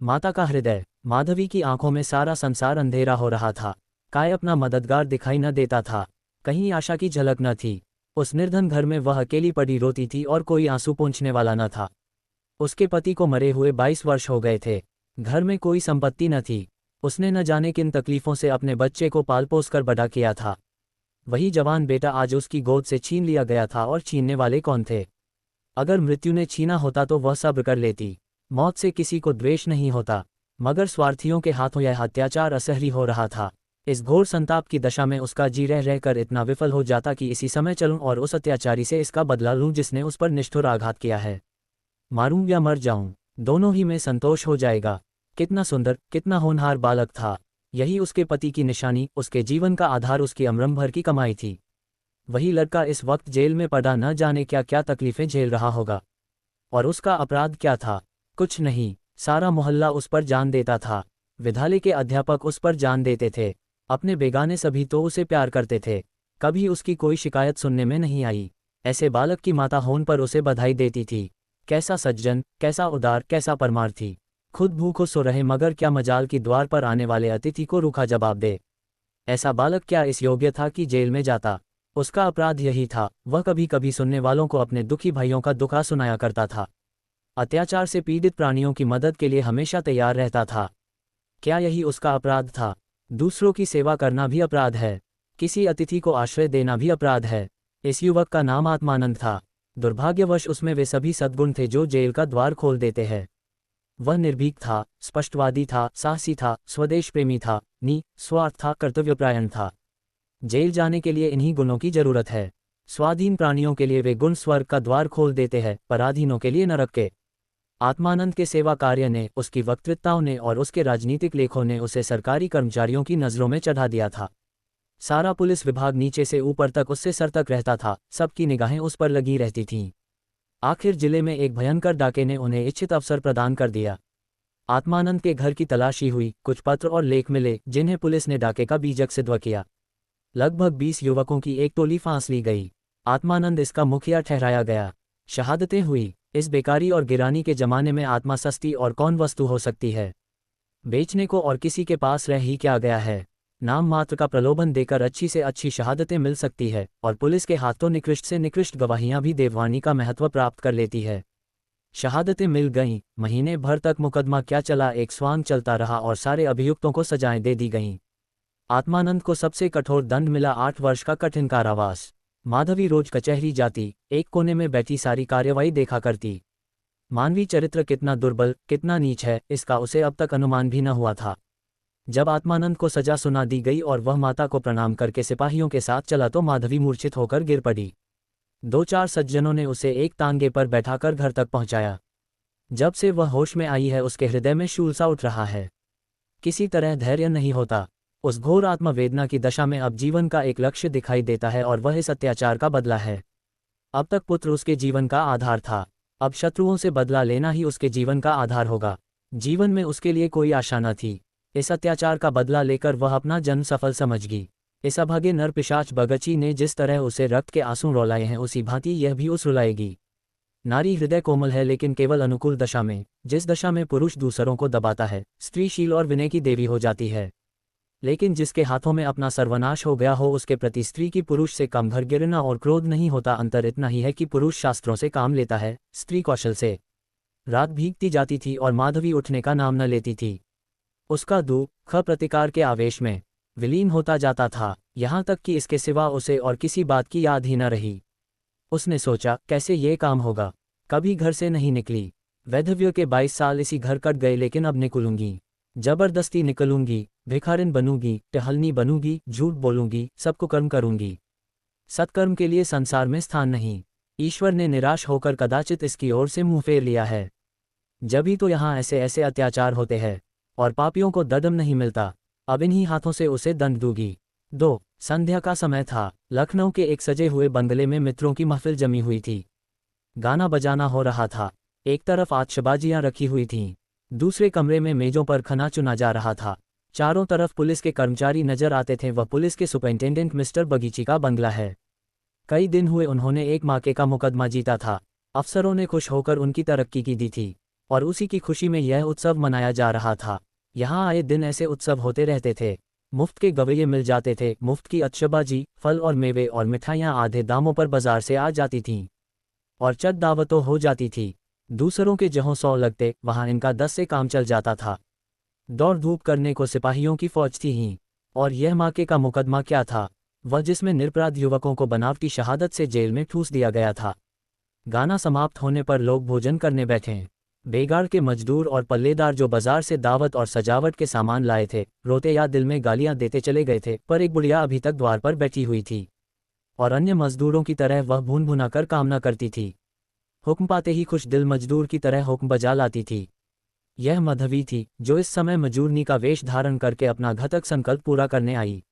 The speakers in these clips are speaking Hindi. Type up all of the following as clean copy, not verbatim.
माता का हृदय। माधवी की आंखों में सारा संसार अंधेरा हो रहा था। काय अपना मददगार दिखाई न देता था, कहीं आशा की झलक न थी। उस निर्धन घर में वह अकेली पड़ी रोती थी और कोई आंसू पोंछने वाला न था। उसके पति को मरे हुए 22 वर्ष हो गए थे। घर में कोई संपत्ति न थी। उसने न जाने किन तकलीफों से अपने बच्चे को पाल पोस कर बड़ा किया था। वही जवान बेटा आज उसकी गोद से छीन लिया गया था, और छीनने वाले कौन थे? अगर मृत्यु ने छीना होता तो वह सब्र कर लेती। मौत से किसी को द्वेष नहीं होता, मगर स्वार्थियों के हाथों यह अत्याचार असहनीय हो रहा था। इस घोर संताप की दशा में उसका जी रह रहकर इतना विफल हो जाता कि इसी समय चलूं और उस अत्याचारी से इसका बदला लूं जिसने उस पर निष्ठुर आघात किया है। मारूं या मर जाऊं, दोनों ही में संतोष हो जाएगा। कितना सुंदर, कितना होनहार बालक था। यही उसके पति की निशानी, उसके जीवन का आधार, उसकी अमृत भर की कमाई थी। वही लड़का इस वक्त जेल में पड़ा न जाने क्या क्या तकलीफें झेल रहा होगा। और उसका अपराध क्या था? कुछ नहीं। सारा मोहल्ला उस पर जान देता था। विद्यालय के अध्यापक उस पर जान देते थे। अपने बेगाने सभी तो उसे प्यार करते थे। कभी उसकी कोई शिकायत सुनने में नहीं आई। ऐसे बालक की माता होने पर उसे बधाई देती थी। कैसा सज्जन, कैसा उदार, कैसा परमार्थी। खुद भूखों सो रहे मगर क्या मजाल की द्वार पर आने वाले अतिथि को रूखा जवाब दे। ऐसा बालक क्या इस योग्य था कि जेल में जाता? उसका अपराध यही था, वह कभी कभी सुनने वालों को अपने दुखी भाइयों का दुखा सुनाया करता था। अत्याचार से पीड़ित प्राणियों की मदद के लिए हमेशा तैयार रहता था। क्या यही उसका अपराध था? दूसरों की सेवा करना भी अपराध है। किसी अतिथि को आश्रय देना भी अपराध है। इस युवक का नाम आत्मानंद था। दुर्भाग्यवश उसमें वे सभी सद्गुण थे जो जेल का द्वार खोल देते हैं। वह निर्भीक था, स्पष्टवादी था, साहसी था, स्वदेश प्रेमी था, निस्वार्थ था, कर्तव्यपरायण था। जेल जाने के लिए इन्हीं गुणों की जरूरत है। स्वाधीन प्राणियों के लिए वे गुण स्वर्ग का द्वार खोल देते हैं, पराधीनों के लिए नरक के। आत्मानंद के सेवा कार्य ने, उसकी वक्तृताओं ने और उसके राजनीतिक लेखों ने उसे सरकारी कर्मचारियों की नज़रों में चढ़ा दिया था। सारा पुलिस विभाग नीचे से ऊपर तक उससे सर तक रहता था, सबकी निगाहें उस पर लगी रहती थीं। आखिर जिले में एक भयंकर डाके ने उन्हें इच्छित अवसर प्रदान कर दिया। आत्मानंद के घर की तलाशी हुई, कुछ पत्र और लेख मिले जिन्हें पुलिस ने डाके का बीजक सिद्ध किया। लगभग 20 युवकों की एक टोली फांस ली गई। आत्मानंद इसका मुखिया ठहराया गया। शहादतें हुई। इस बेकारी और गिरानी के जमाने में आत्मा सस्ती और कौन वस्तु हो सकती है? बेचने को और किसी के पास रह ही क्या गया है? नाम मात्र का प्रलोभन देकर अच्छी से अच्छी शहादतें मिल सकती है, और पुलिस के हाथों निकृष्ट से निकृष्ट गवाहियां भी देववाणी का महत्व प्राप्त कर लेती है। शहादतें मिल गईं, महीने भर तक मुकदमा क्या चला, एक स्वांग चलता रहा और सारे अभियुक्तों को सजाएं दे दी गईं। आत्मानंद को सबसे कठोर दंड मिला, 8 वर्ष का कठिन कारावास। माधवी रोज कचहरी जाती, एक कोने में बैठी सारी कार्यवाही देखा करती। मानवीय चरित्र कितना दुर्बल, कितना नीच है, इसका उसे अब तक अनुमान भी न हुआ था। जब आत्मानंद को सजा सुना दी गई और वह माता को प्रणाम करके सिपाहियों के साथ चला तो माधवी मूर्छित होकर गिर पड़ी। 2-4 सज्जनों ने उसे एक तांगे पर बैठाकर घर तक पहुंचाया। जब से वह होश में आई है उसके हृदय में शूल सा उठ रहा है। किसी तरह धैर्य नहीं होता। उस घोर आत्मवेदना की दशा में अब जीवन का एक लक्ष्य दिखाई देता है और वह इस अत्याचार का बदला है। अब तक पुत्र उसके जीवन का आधार था, अब शत्रुओं से बदला लेना ही उसके जीवन का आधार होगा। जीवन में उसके लिए कोई आशा न थी। इस अत्याचार का बदला लेकर वह अपना जन्म सफल समझगी। इस अभागे नर पिशाच बगची ने जिस तरह उसे रक्त के आंसू रुलाए हैं, उसी भांति यह भी उस रुलाएगी। नारी हृदय कोमल है, लेकिन केवल अनुकूल दशा में। जिस दशा में पुरुष दूसरों को दबाता है, स्त्री शील और विनय की देवी हो जाती है। लेकिन जिसके हाथों में अपना सर्वनाश हो गया हो, उसके प्रति स्त्री की पुरुष से कम घर गिरना और क्रोध नहीं होता। अंतर इतना ही है कि पुरुष शास्त्रों से काम लेता है, स्त्री कौशल से। रात भीगती जाती थी और माधवी उठने का नाम न लेती थी। उसका दुख प्रतिकार के आवेश में विलीन होता जाता था, यहाँ तक कि इसके सिवा उसे और किसी बात की याद ही न रही। उसने सोचा, कैसे ये काम होगा? कभी घर से नहीं निकली। वैधव्य के 22 साल इसी घर कट गए, लेकिन अब निकलूंगी, जबरदस्ती निकलूंगी। भिखारिन बनूंगी, टहलनी बनूंगी, झूठ बोलूंगी, सबको कर्म करूंगी। सत्कर्म के लिए संसार में स्थान नहीं। ईश्वर ने निराश होकर कदाचित इसकी ओर से मुंह फेर लिया है। जभी तो यहाँ ऐसे ऐसे अत्याचार होते हैं और पापियों को ददम नहीं मिलता। अब इन्हीं हाथों से उसे दंड दूंगी। 2 संध्या का समय था। लखनऊ के एक सजे हुए बंगले में मित्रों की महफिल जमी हुई थी। गाना बजाना हो रहा था। एक तरफ आतिशबाजियां रखी हुई थीं, दूसरे कमरे में मेजों पर खाना चुना जा रहा था। चारों तरफ पुलिस के कर्मचारी नजर आते थे। वह पुलिस के सुपरिंटेंडेंट मिस्टर बगीची का बंगला है। कई दिन हुए उन्होंने एक माके का मुकदमा जीता था। अफसरों ने खुश होकर उनकी तरक्की की दी थी और उसी की खुशी में यह उत्सव मनाया जा रहा था। यहाँ आए दिन ऐसे उत्सव होते रहते थे। मुफ्त के गवैये मिल जाते थे, मुफ्त की अतशबाजी, फल और मेवे और मिठाइयाँ आधे दामों पर बाजार से आ जाती थीं। और चट दावतों हो जाती थी। दूसरों के जहाँ 100 लगते, वहाँ इनका 10 से काम चल जाता था। दौड़ धूप करने को सिपाहियों की फौज थी ही। और यह माके का मुकदमा क्या था, वह जिसमें निरपराध युवकों को बनावटी शहादत से जेल में ठूस दिया गया था। गाना समाप्त होने पर लोग भोजन करने बैठे। बेगार के मजदूर और पल्लेदार जो बाजार से दावत और सजावट के सामान लाए थे, रोते या दिल में गालियां देते चले गए थे, पर एक बुढ़िया अभी तक द्वार पर बैठी हुई थी और अन्य मजदूरों की तरह वह भून भुना कर काम न करती थी। हुक्म पाते ही खुश दिल मजदूर की तरह हुक्म बजा लाती थी। यह माधवी थी जो इस समय मजूरनी का वेश धारण करके अपना घातक संकल्प पूरा करने आई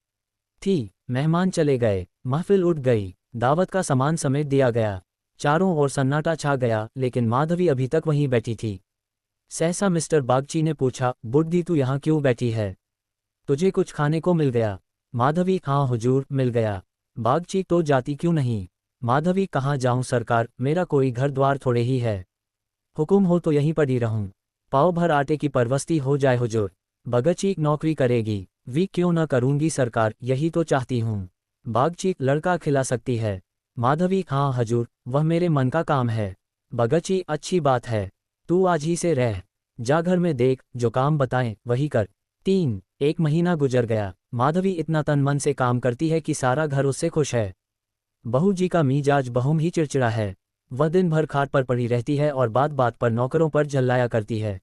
थी। मेहमान चले गए, महफिल उठ गई, दावत का सामान समेट दिया गया, चारों ओर सन्नाटा छा गया, लेकिन माधवी अभी तक वहीं बैठी थी। सहसा मिस्टर बागची ने पूछा, बुड्ढी तू यहाँ क्यों बैठी है? तुझे कुछ खाने को मिल गया? माधवी, हाँ हुजूर, मिल गया। बागची, तो जाती क्यों नहीं? माधवी, कहाँ जाऊं सरकार, मेरा कोई घर द्वार थोड़े ही है। हुक्म हो तो यहीं पड़ी रहूं। पाव भर आटे की परवस्ती हो जाए हुजूर। बगची, नौकरी करेगी? वी क्यों न करूंगी सरकार, यही तो चाहती हूँ। बागची, लड़का खिला सकती है? माधवी, हाँ हजूर, वह मेरे मन का काम है। बगची, अच्छी बात है, तू आज ही से रह, जा घर में देख, जो काम बताएं वही कर। 1 महीना गुजर गया। माधवी इतना तन मन से काम करती है कि सारा घर उससे खुश है। बहू जी का मिजाज बहुम ही चिड़चिड़ा है। वह दिन भर खाट पर पड़ी रहती है और बात बात पर नौकरों पर झल्लाया करती है।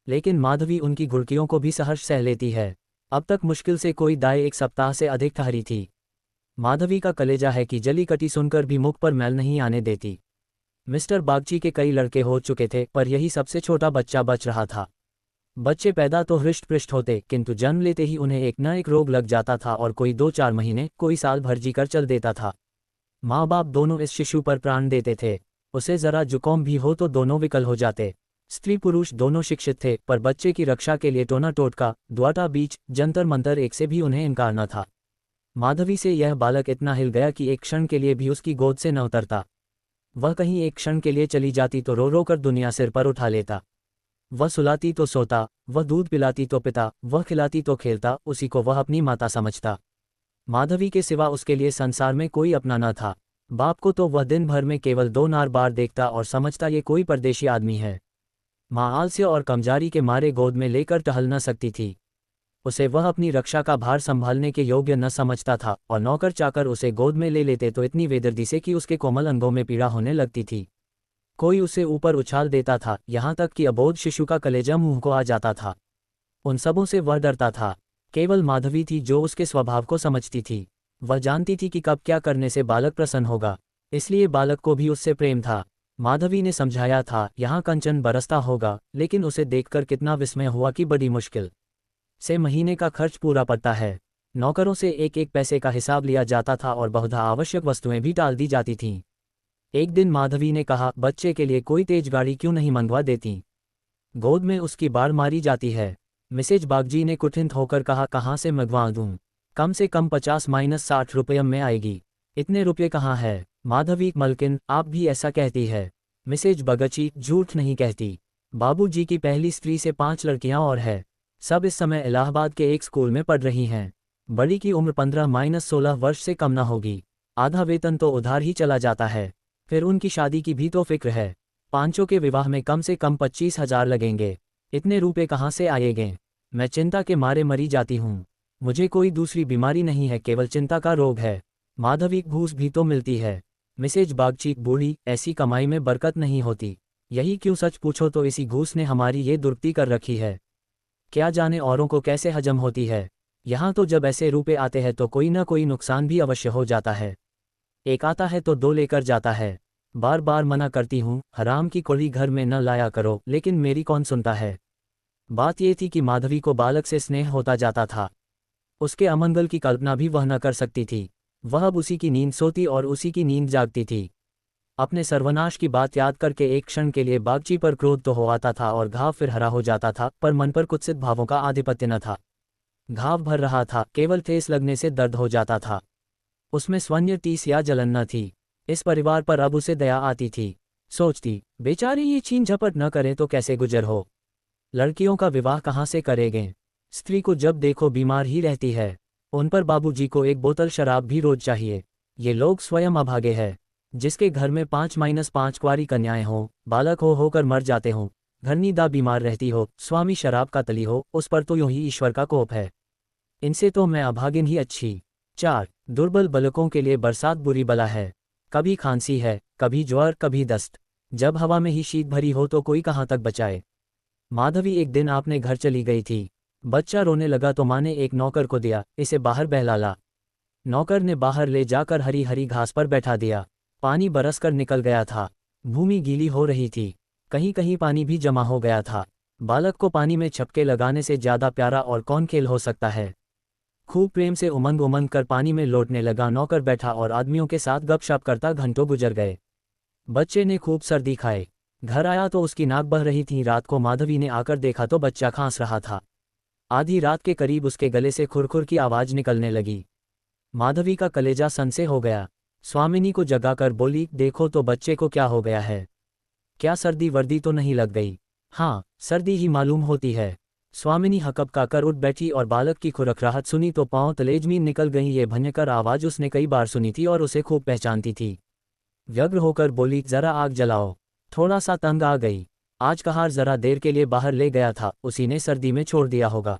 लेकिन माधवी उनकी घुड़कियों को भी सहर्ष सह लेती है। अब तक मुश्किल से कोई दाई 1 सप्ताह से अधिक ठहरी थी। माधवी का कलेजा है कि जली कटी सुनकर भी मुख पर मैल नहीं आने देती। मिस्टर बागची के कई लड़के हो चुके थे, पर यही सबसे छोटा बच्चा बच रहा था। बच्चे पैदा तो हृष्ट पृष्ट होते, किंतु जन्म लेते ही उन्हें एक न एक रोग लग जाता था और कोई 2-4 महीने, कोई साल भर जीकर चल देता था। माँ बाप दोनों इस शिशु पर प्राण देते थे। उसे जरा जुकाम भी हो तो दोनों विकल हो जाते। स्त्री पुरुष दोनों शिक्षित थे, पर बच्चे की रक्षा के लिए टोना टोटका, द्वाटा बीच, जंतर मंतर एक से भी उन्हें इनकार न था। माधवी से यह बालक इतना हिल गया कि एक क्षण के लिए भी उसकी गोद से न उतरता। वह कहीं एक क्षण के लिए चली जाती तो रो रो कर दुनिया सिर पर उठा लेता। वह सुलाती तो सोता, वह दूध पिलाती तो पिता, वह खिलाती तो खेलता, उसी को वह अपनी माता समझता। माधवी के सिवा उसके लिए संसार में कोई अपना न था। बाप को तो वह दिन भर में केवल 2 बार देखता और समझता ये कोई परदेशी आदमी है। माँ आलस्य और कमजारी के मारे गोद में लेकर टहल न सकती थी। उसे वह अपनी रक्षा का भार संभालने के योग्य न समझता था, और नौकर चाकर उसे गोद में ले लेते तो इतनी बेदर्दी से कि उसके कोमल अंगों में पीड़ा होने लगती थी। कोई उसे ऊपर उछाल देता था, यहाँ तक कि अबोध शिशु का कलेजा मुंह को आ जाता था। उन सबों से वह डरता था। केवल माधवी थी जो उसके स्वभाव को समझती थी। वह जानती थी कि कब क्या करने से बालक प्रसन्न होगा, इसलिए बालक को भी उससे प्रेम था। माधवी ने समझाया था, यहाँ कंचन बरसता होगा, लेकिन उसे देखकर कितना विस्मय हुआ कि बड़ी मुश्किल से महीने का खर्च पूरा पड़ता है। नौकरों से एक एक पैसे का हिसाब लिया जाता था और बहुधा आवश्यक वस्तुएं भी टाल दी जाती थीं। एक दिन माधवी ने कहा, बच्चे के लिए कोई तेज गाड़ी क्यों नहीं मंगवा देती? गोद में उसकी बाढ़ मारी जाती है। मिसेज बागजी ने कुठित होकर कहा, कहाँ से मंगवा दूं? कम से कम 50-60 रुपये में आएगी। इतने रुपये कहाँ है? माधवी, मलकिन, आप भी ऐसा कहती है। मिसेज बगची, झूठ नहीं कहती। बाबूजी की पहली स्त्री से 5 लड़कियां और है। सब इस समय इलाहाबाद के एक स्कूल में पढ़ रही हैं। बड़ी की उम्र 15-16 वर्ष से कम न होगी। आधा वेतन तो उधार ही चला जाता है। फिर उनकी शादी की भी तो फिक्र है। पांचों के विवाह में कम से कम 25,000 लगेंगे। इतने रुपए कहाँ से आएंगे? मैं चिंता के मारे मरी जाती हूँ। मुझे कोई दूसरी बीमारी नहीं है, केवल चिंता का रोग है। माधवी, घूस भी तो मिलती है। मिसेज बागची, बूढ़ी, ऐसी कमाई में बरकत नहीं होती। यही क्यों, सच पूछो तो इसी घूस ने हमारी ये दुर्गति कर रखी है। क्या जाने औरों को कैसे हजम होती है। यहाँ तो जब ऐसे रुपए आते हैं तो कोई ना कोई नुकसान भी अवश्य हो जाता है। एक आता है तो 2 लेकर जाता है। बार बार मना करती हूँ, हराम की कौड़ी घर में न लाया करो, लेकिन मेरी कौन सुनता है। बात ये थी कि माधवी को बालक से स्नेह होता जाता था। उसके अमंगल की कल्पना भी वह न कर सकती थी। वह अब उसी की नींद सोती और उसी की नींद जागती थी। अपने सर्वनाश की बात याद करके एक क्षण के लिए बागची पर क्रोध तो हो आता था और घाव फिर हरा हो जाता था, पर मन पर कुत्सित भावों का आधिपत्य न था। घाव भर रहा था, केवल ठेस लगने से दर्द हो जाता था। उसमें स्वन्य टीस या जलन न थी। इस परिवार पर अब उसे दया आती थी। सोचती, बेचारी ये छीन झपट न करें तो कैसे गुजर हो। लड़कियों का विवाह कहाँ से करेंगे। स्त्री को जब देखो बीमार ही रहती है। उन पर बाबूजी को एक बोतल शराब भी रोज चाहिए। ये लोग स्वयं अभागे हैं। जिसके घर में 5-5 कुंवारी कन्याएं हों, बालक होकर मर जाते हों, घरनी दा बीमार रहती हो, स्वामी शराब का तली हो, उस पर तो यूं ही ईश्वर का कोप है। इनसे तो मैं अभागिन ही अच्छी। 4 दुर्बल बालकों के लिए बरसात बुरी बला है। कभी खांसी है, कभी ज्वर, कभी दस्त। जब हवा में ही शीत भरी हो तो कोई कहाँ तक बचाए। माधवी एक दिन आपने घर चली गई थी। बच्चा रोने लगा तो माँ ने एक नौकर को दिया, इसे बाहर बहला ला। नौकर ने बाहर ले जाकर हरी हरी घास पर बैठा दिया। पानी बरसकर निकल गया था। भूमि गीली हो रही थी। कहीं कहीं पानी भी जमा हो गया था। बालक को पानी में छपके लगाने से ज्यादा प्यारा और कौन खेल हो सकता है। खूब प्रेम से उमंग उमंग कर पानी में लौटने लगा। नौकर बैठा और आदमियों के साथ गपशप करता घंटों गुजर गए। बच्चे ने खूब सर्दी खाए। घर आया तो उसकी नाक बह रही थी। रात को माधवी ने आकर देखा तो बच्चा खांस रहा था। आधी रात के करीब उसके गले से खुरखुर की आवाज निकलने लगी। माधवी का कलेजा सन से हो गया। स्वामिनी को जगाकर बोली, देखो तो बच्चे को क्या हो गया है। क्या सर्दी वर्दी तो नहीं लग गई। हाँ, सर्दी ही मालूम होती है। स्वामिनी हकबका कर उठ बैठी और बालक की खुरखराहट सुनी तो पांव तले जमीन निकल गई। ये भयंकर आवाज उसने कई बार सुनी थी और उसे खूब पहचानती थी। व्यग्र होकर बोली, जरा आग जलाओ। थोड़ा सा तंग आ गई। आज कहार जरा देर के लिए बाहर ले गया था, उसी ने सर्दी में छोड़ दिया होगा।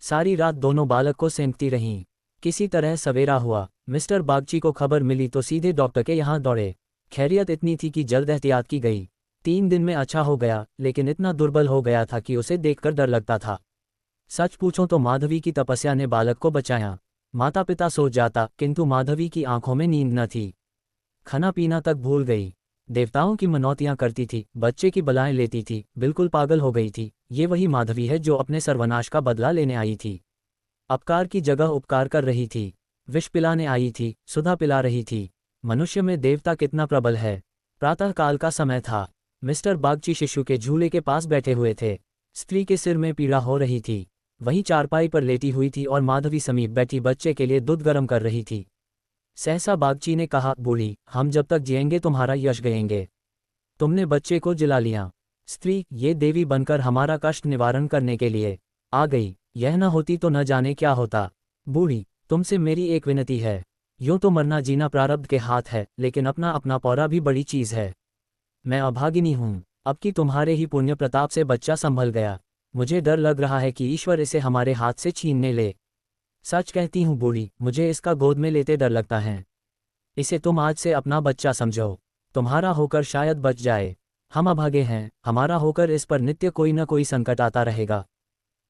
सारी रात दोनों बालक को सेंकती रहीं। किसी तरह सवेरा हुआ। मिस्टर बागची को खबर मिली तो सीधे डॉक्टर के यहाँ दौड़े। खैरियत इतनी थी कि जल्द एहतियात की गई। 3 दिन में अच्छा हो गया, लेकिन इतना दुर्बल हो गया था कि उसे देखकर डर लगता था। सच पूछो तो माधवी की तपस्या ने बालक को बचाया। माता पिता सो जाता, किंतु माधवी की आंखों में नींद न थी। खाना पीना तक भूल गई। देवताओं की मनौतियां करती थी, बच्चे की बलाएं लेती थी, बिल्कुल पागल हो गई थी। ये वही माधवी है जो अपने सर्वनाश का बदला लेने आई थी। अपकार की जगह उपकार कर रही थी। विष पिलाने आई थी, सुधा पिला रही थी। मनुष्य में देवता कितना प्रबल है। प्रातःकाल का समय था। मिस्टर बागची शिशु के झूले के पास बैठे हुए थे। स्त्री के सिर में पीड़ा हो रही थी। वहीं चारपाई पर लेटी हुई थी और माधवी समीप बैठी बच्चे के लिए दूध गर्म कर रही थी। सहसा बागची ने कहा, बूढ़ी, हम जब तक जिएंगे तुम्हारा यश गाएंगे। तुमने बच्चे को जिला लिया। स्त्री, ये देवी बनकर हमारा कष्ट निवारण करने के लिए आ गई। यह न होती तो न जाने क्या होता। बूढ़ी, तुमसे मेरी एक विनती है। यूं तो मरना जीना प्रारब्ध के हाथ है, लेकिन अपना अपना पौरा भी बड़ी चीज है। मैं अभागिनी हूं। अब कि तुम्हारे ही पुण्य प्रताप से बच्चा संभल गया। मुझे डर लग रहा है कि ईश्वर इसे हमारे हाथ से छीनने ले। सच कहती हूँ बूढ़ी, मुझे इसका गोद में लेते डर लगता है। इसे तुम आज से अपना बच्चा समझो। तुम्हारा होकर शायद बच जाए। हम अभागे हैं, हमारा होकर इस पर नित्य कोई न कोई संकट आता रहेगा।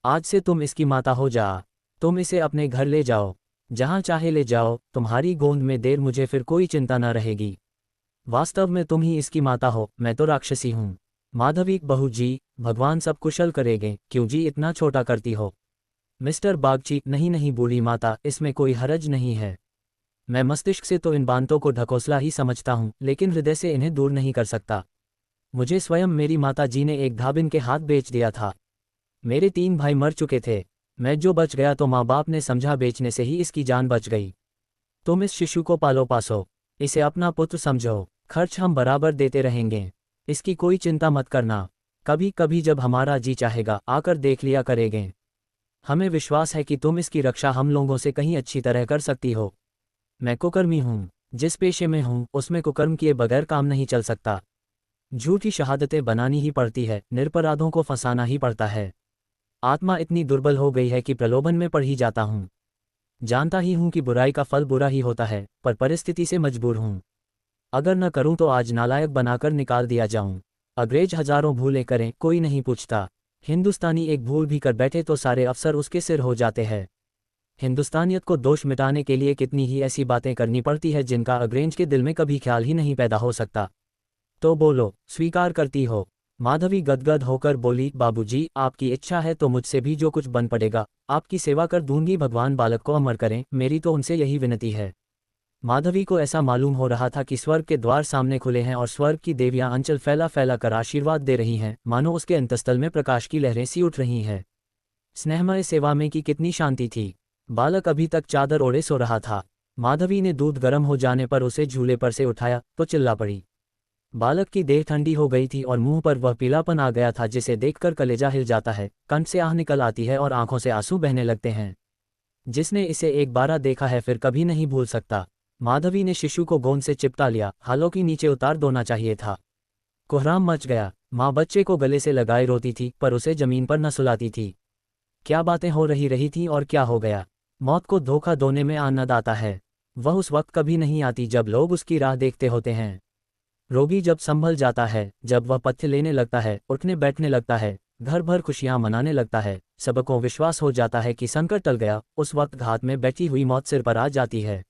आज से तुम इसकी माता हो जा। तुम इसे अपने घर ले जाओ, जहां चाहे ले जाओ। तुम्हारी गोंद में देर मुझे फिर कोई चिंता न रहेगी। वास्तव में तुम ही इसकी माता हो, मैं तो राक्षसी हूँ। माधवी, बहू जी, भगवान सब कुशल करेंगे, क्यों जी इतना छोटा करती हो। मिस्टर बागची, नहीं नहीं बूढ़ी माता, इसमें कोई हरज नहीं है। मैं मस्तिष्क से तो इन बातों को ढकोसला ही समझता हूँ, लेकिन हृदय से इन्हें दूर नहीं कर सकता। मुझे स्वयं मेरी माता जी ने एक धाबिन के हाथ बेच दिया था। मेरे 3 भाई मर चुके थे। मैं जो बच गया तो माँ बाप ने समझा बेचने से ही इसकी जान बच गई। तुम इस शिशु को पालो पासो, इसे अपना पुत्र समझो। खर्च हम बराबर देते रहेंगे। इसकी कोई चिंता मत करना। कभी कभी जब हमारा जी चाहेगा आकर देख लिया करेंगे। हमें विश्वास है कि तुम इसकी रक्षा हम लोगों से कहीं अच्छी तरह कर सकती हो। मैं कुकर्मी हूँ। जिस पेशे में हूँ उसमें कुकर्म किए बगैर काम नहीं चल सकता। झूठी शहादतें बनानी ही पड़ती है, निरपराधों को फंसाना ही पड़ता है। आत्मा इतनी दुर्बल हो गई है कि प्रलोभन में पड़ ही जाता हूँ। जानता ही हूँ कि बुराई का फल बुरा ही होता है, पर परिस्थिति से मजबूर हूँ। अगर न करूँ तो आज नालायक बनाकर निकाल दिया जाऊँ। अंग्रेज हजारों भूलें करें, कोई नहीं पूछता। हिंदुस्तानी एक भूल भी कर बैठे तो सारे अफसर उसके सिर हो जाते हैं। हिंदुस्तानियत को दोष मिटाने के लिए कितनी ही ऐसी बातें करनी पड़ती है जिनका अंग्रेज के दिल में कभी ख्याल ही नहीं पैदा हो सकता। तो बोलो, स्वीकार करती हो। माधवी गदगद होकर बोली, बाबूजी, आपकी इच्छा है तो मुझसे भी जो कुछ बन पड़ेगा आपकी सेवा कर दूंगी। भगवान बालक को अमर करें, मेरी तो उनसे यही विनती है। माधवी को ऐसा मालूम हो रहा था कि स्वर्ग के द्वार सामने खुले हैं और स्वर्ग की देवियां अंचल फैला फैला कर आशीर्वाद दे रही हैं, मानो उसके अंतस्थल में प्रकाश की लहरें सी उठ रही हैं। स्नेहमय सेवा में की कितनी शांति थी। बालक अभी तक चादर ओढ़े सो रहा था। माधवी ने दूध गर्म हो जाने पर उसे झूले पर से उठाया तो चिल्ला पड़ी। बालक की देह ठंडी हो गई थी और मुंह पर वह पीलापन आ गया था जिसे देखकर कलेजा हिल जाता है, कंठ से आह निकल आती है और आंखों से आंसू बहने लगते हैं। जिसने इसे एक बार देखा है फिर कभी नहीं भूल सकता। माधवी ने शिशु को गोंद से चिपटा लिया, हालांकि नीचे उतार देना चाहिए था। कोहराम मच गया। माँ बच्चे को गले से लगाए रोती थी पर उसे जमीन पर न सुलाती थी। क्या बातें हो रही थी और क्या हो गया। मौत को धोखा देने में आनंद आता है। वह उस वक्त कभी नहीं आती जब लोग उसकी राह देखते होते हैं। रोगी जब संभल जाता है, जब वह पथ्य लेने लगता है, उठने बैठने लगता है, घर भर खुशियां मनाने लगता है, सबको विश्वास हो जाता है कि संकट टल गया, उस वक्त घात में बैठी हुई मौत सिर पर आ जाती है।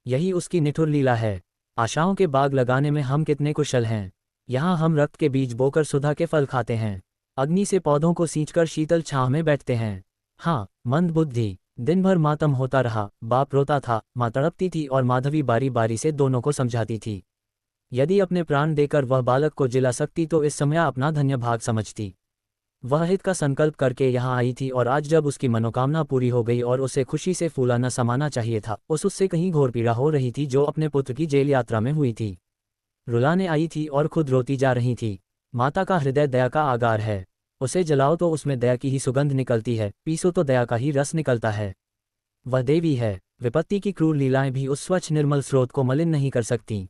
यही उसकी निठुर लीला है। आशाओं के बाग लगाने में हम कितने कुशल हैं। यहाँ हम रक्त के बीज बोकर सुधा के फल खाते हैं, अग्नि से पौधों को सींचकर शीतल छांव में बैठते हैं। हाँ, मंद बुद्धि। दिन भर मातम होता रहा, बाप रोता था, माँ तड़पती थी और माधवी बारी बारी से दोनों को समझाती थी। यदि अपने प्राण देकर वह बालक को जिला सकती तो इस समय अपना धन्य भाग समझती। वह हित का संकल्प करके यहाँ आई थी और आज जब उसकी मनोकामना पूरी हो गई और उसे खुशी से फूलाना समाना चाहिए था, उससे कहीं घोर पीड़ा हो रही थी जो अपने पुत्र की जेल यात्रा में हुई थी। रुलाने आई थी और खुद रोती जा रही थी। माता का हृदय दया का आगार है। उसे जलाओ तो उसमें दया की ही सुगंध निकलती है, पीसो तो दया का ही रस निकलता है। वह देवी है। विपत्ति की क्रूर लीलाएं भी उस स्वच्छ निर्मल स्रोत को मलिन नहीं कर सकती।